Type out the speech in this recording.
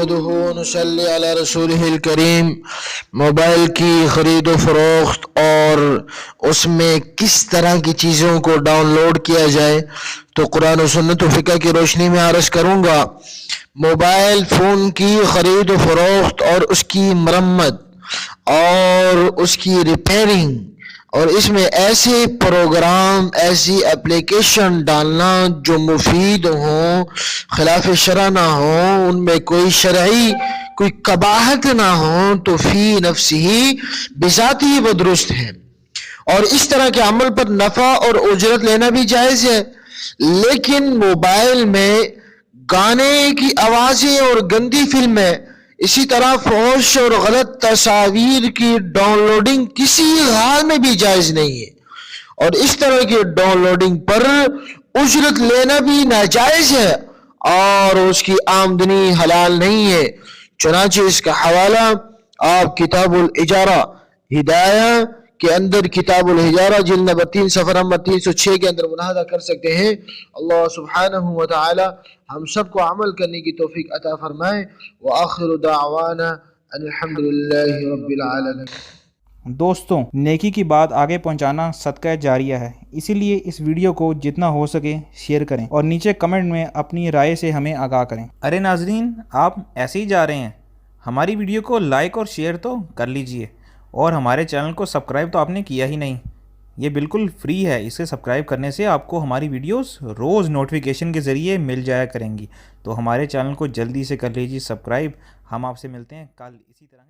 نحمدہ ونصلی علی رسولہ الکریم۔ موبائل کی خرید و فروخت اور اس میں کس طرح کی چیزوں کو ڈاؤن لوڈ کیا جائے تو قرآن و سنت و فقہ کی روشنی میں عرض کروں گا۔ موبائل فون کی خرید و فروخت اور اس کی مرمت اور اس کی ریپیئرنگ اور اس میں ایسے پروگرام ایسی اپلیکیشن ڈالنا جو مفید ہوں، خلاف شرع نہ ہوں، ان میں کوئی شرعی کوئی قباحت نہ ہوں تو فی نفسی بذات ہی وہ درست ہے، اور اس طرح کے عمل پر نفع اور اجرت لینا بھی جائز ہے۔ لیکن موبائل میں گانے کی آوازیں اور گندی فلمیں، اسی طرح فحش اور غلط تصاویر کی ڈاؤن لوڈنگ کسی حال میں بھی جائز نہیں ہے، اور اس طرح کی ڈاؤن لوڈنگ پر اجرت لینا بھی ناجائز ہے اور اس کی آمدنی حلال نہیں ہے۔ چنانچہ اس کا حوالہ آپ کتاب الاجارہ ہدایہ کے اندر، کتاب الحجارہ جلد نمبر 3 صفحہ نمبر 306 کے اندر ملاحظہ کر سکتے ہیں۔ اللہ سبحانہ وتعالی ہم سب کو عمل کرنے کی توفیق عطا فرمائے۔ وآخر دعوانا ان الحمدللہ رب العالمین۔ دوستوں، نیکی کی بات آگے پہنچانا صدقہ جاریہ ہے، اسی لیے اس ویڈیو کو جتنا ہو سکے شیئر کریں اور نیچے کمنٹ میں اپنی رائے سے ہمیں آگاہ کریں۔ ارے ناظرین، آپ ایسے ہی جا رہے ہیں، ہماری ویڈیو کو لائک اور شیئر تو کر لیجئے، اور ہمارے چینل کو سبسکرائب تو آپ نے کیا ہی نہیں۔ یہ بالکل فری ہے، اسے سبسکرائب کرنے سے آپ کو ہماری ویڈیوز روز نوٹیفیکیشن کے ذریعے مل جایا کریں گی، تو ہمارے چینل کو جلدی سے کر لیجیے سبسکرائب۔ ہم آپ سے ملتے ہیں کل اسی طرح